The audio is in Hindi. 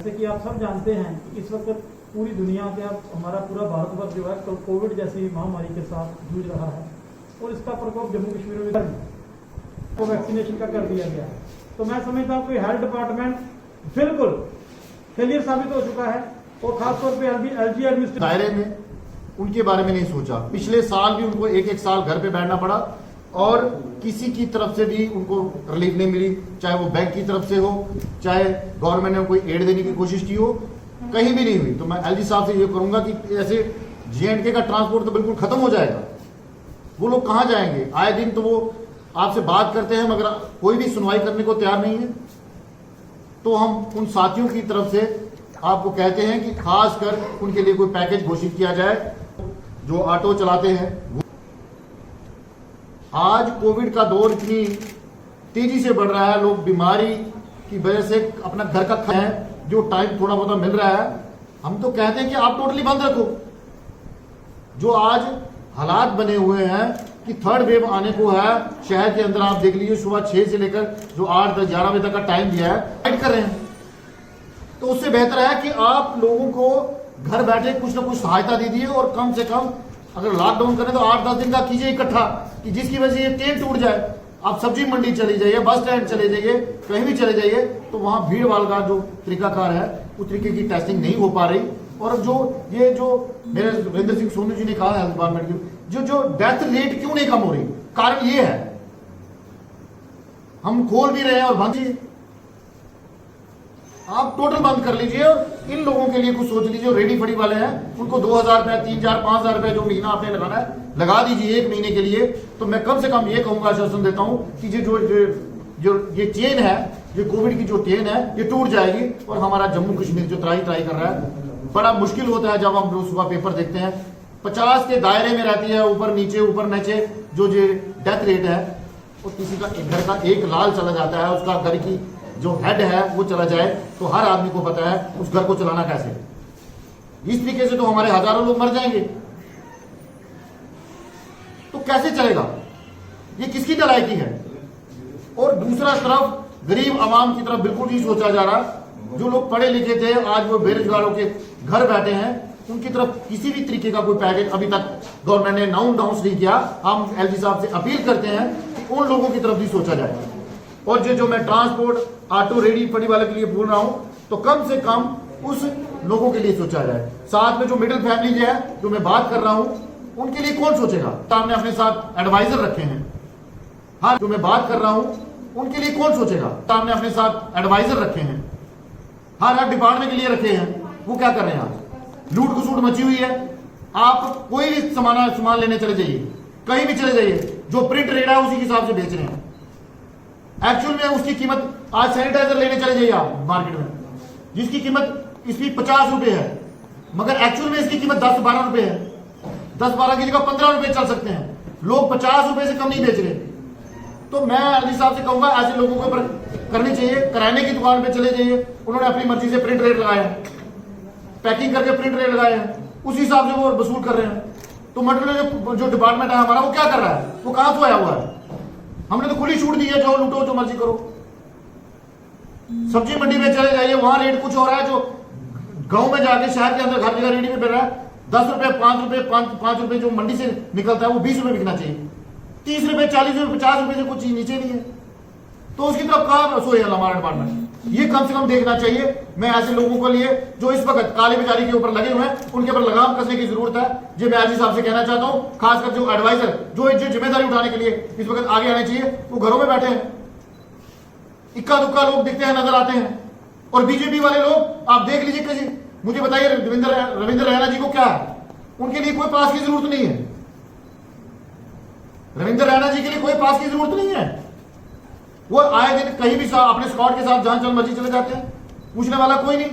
जैसे कि आप सब जानते हैं कि इस वक्त पूरी दुनिया के हमारा पूरा भारतवर्ष जो है तो कोविड जैसी महामारी के साथ जूझ रहा है और इसका प्रकोप जम्मू कश्मीर में को वैक्सीनेशन का कर दिया गया है। तो मैं समझता हूँ कि हेल्थ डिपार्टमेंट बिल्कुल फेलियर साबित हो चुका है और खासतौर पर एलजी एडमिनिस्ट्रेशन दायरे में उनके बारे में नहीं सोचा। पिछले साल भी उनको एक साल घर पे बैठना पड़ा और किसी की तरफ से भी उनको रिलीफ नहीं मिली, चाहे वो बैंक की तरफ से हो, चाहे गवर्नमेंट ने कोई एड देने की कोशिश की हो, कहीं भी नहीं हुई। तो मैं एलजी साहब से ये करूंगा कि ऐसे JNK का ट्रांसपोर्ट तो बिल्कुल खत्म हो जाएगा। वो लोग कहाँ जाएंगे? आए दिन तो वो आपसे बात करते हैं मगर कोई भी सुनवाई करने को तैयार नहीं है। तो हम उन साथियों की तरफ से आपको कहते हैं कि खासकर उनके लिए कोई पैकेज घोषित किया जाए। जो ऑटो चलाते हैं, आज कोविड का दौर इतनी तेजी से बढ़ रहा है, लोग बीमारी की वजह से अपना घर का है जो टाइम थोड़ा बहुत मिल रहा है, हम तो कहते हैं कि आप टोटली बंद रखो। जो आज हालात बने हुए हैं कि थर्ड वेव आने को है, शहर के अंदर आप देख लीजिए सुबह 6 से लेकर जो 8, 10, 11 बजे तक का टाइम दिया है, फाइट कर रहे हैं। तो उससे बेहतर है कि आप लोगों को घर बैठे कुछ ना कुछ सहायता दे दिए और कम से कम अगर लॉकडाउन करें तो 8-10 दिन का कीजिए इकट्ठा, कि जिसकी वजह से ये चेन टूट जाए। आप सब्जी मंडी चले जाइए, बस स्टैंड चले जाइए, कहीं भी चले जाइए, तो वहां भीड़ वाल का जो तरीकाकार है उस तरीके की टेस्टिंग नहीं हो पा रही। और जो मेरे वीरेंद्र सिंह सोनी जी ने कहा है डिपार्टमेंट की जो डेथ रेट क्यों नहीं कम हो रही, कारण ये है हम खोल भी रहे हैं और बंद। आप टोटल बंद कर लीजिए और इन लोगों के लिए कुछ सोच लीजिए। रेडी फड़ी वाले हैं उनको 2000 रुपए, 3000, 5000 रुपए जो महीना आपने लगाना है लगा दीजिए 1 महीने के लिए। तो मैं कम से कम ये कहूंगा, आश्वासन देता हूं कि जो ये चेन है, जो कोविड की जो चेन है, ये टूट जाएगी और हमारा जम्मू कश्मीर जो त्राही कर रहा है। बड़ा मुश्किल होता है जब हम रोज सुबह पेपर देखते हैं 50 के दायरे में रहती है, ऊपर नीचे जो डेथ रेट है, और किसी का घर का एक लाल चला जाता है, उसका घर की जो हेड है वो चला जाए तो हर आदमी को पता है उस घर को चलाना कैसे। इस तरीके से तो हमारे हजारों लोग मर जाएंगे, तो कैसे चलेगा? ये किसकी नलायकी है? और दूसरा तरफ गरीब आवाम की तरफ बिल्कुल नहीं सोचा जा रहा। जो लोग पढ़े लिखे थे आज वो बेरोजगारों के घर बैठे हैं, उनकी तरफ किसी भी तरीके का कोई पैकेज अभी तक गवर्नमेंट ने अनाउंस नहीं किया। हम एलजी साहब से अपील करते हैं कि उन लोगों की तरफ भी सोचा जाए। और जो मैं ट्रांसपोर्ट ऑटो रेडी फड़ी वाले के लिए बोल रहा हूं, तो कम से कम उस लोगों के लिए सोचा जाए। साथ में जो मिडिल फैमिली जो है, जो मैं बात कर रहा हूं, उनके लिए कौन सोचेगा? हमने अपने साथ एडवाइजर रखे हैं। हाँ, जो मैं बात कर रहा हूं उनके लिए कौन सोचेगा? हमने अपने साथ एडवाइजर रखे हैं, हर डिपार्टमेंट के लिए रखे हैं। वो क्या कर रहे हैं? आज लूट खसूट मची हुई है। आप कोई भी सामान लेने चले जाइए, कहीं भी चले जाइए, जो प्रिंट रेट है उसी के हिसाब से बेच रहे हैं। एक्चुअल में उसकी कीमत, आज सैनिटाइजर लेने चले जाइए आप मार्केट में, जिसकी कीमत इसकी 50 रुपए है, मगर एक्चुअल में इसकी कीमत 10-12 रुपए है। 10-12 की जगह 15 रुपए चल सकते हैं। लोग 50 रुपए से कम नहीं बेच रहे। तो मैं एलजी साहब से कहूंगा ऐसे लोगों के ऊपर करनी चाहिए। किराने की दुकान पे चले जाइए, उन्होंने अपनी मर्जी से प्रिंट रेट लगाया है, पैकिंग करके प्रिंट रेट लगाए हैं, उसी हिसाब से वो वसूल कर रहे हैं। तो मतलब जो डिपार्टमेंट है हमारा, वो क्या कर रहा है? वो कहां से आया हुआ है? हमने तो खुली छूट दी है, जो लूटो जो मर्जी करो। सब्जी मंडी में चले जाइए, वहां रेट कुछ हो रहा है, जो गांव में जाके शहर के अंदर हर जगह रेडी में मिल रहा है 10 रुपए, 5 रुपए, 5 रुपए जो मंडी से निकलता है वो 20 रुपए बिकना चाहिए। 30 रुपए, 40 रुपए, 50 रुपए से कुछ चीज नीचे नहीं है, तो उसकी तरफ कहां सोए हमारा डिपार्टमेंट? ये कम से कम देखना चाहिए। मैं ऐसे लोगों के लिए जो इस वक्त काले बाजारी के ऊपर लगे हुए हैं, उनके ऊपर लगाम कसने की जरूरत है। जो मैं एलजी साहब से कहना चाहता हूं, खासकर जो एडवाइजर जो जिम्मेदारी उठाने के लिए इस वक्त आगे आने चाहिए, वो घरों में बैठे हैं। इक्का दुक्का लोग दिखते हैं, नजर आते हैं। और बीजेपी वाले लोग आप देख लीजिए, किसी मुझे बताइए रविंद्र रैना जी को क्या है? उनके लिए कोई पास की जरूरत नहीं है। रविंद्र रैना जी के लिए कोई पास की जरूरत नहीं है। वो आए दिन कहीं भी अपने स्क्वाड के साथ जहां चल मर्जी चले जाते हैं, पूछने वाला कोई नहीं।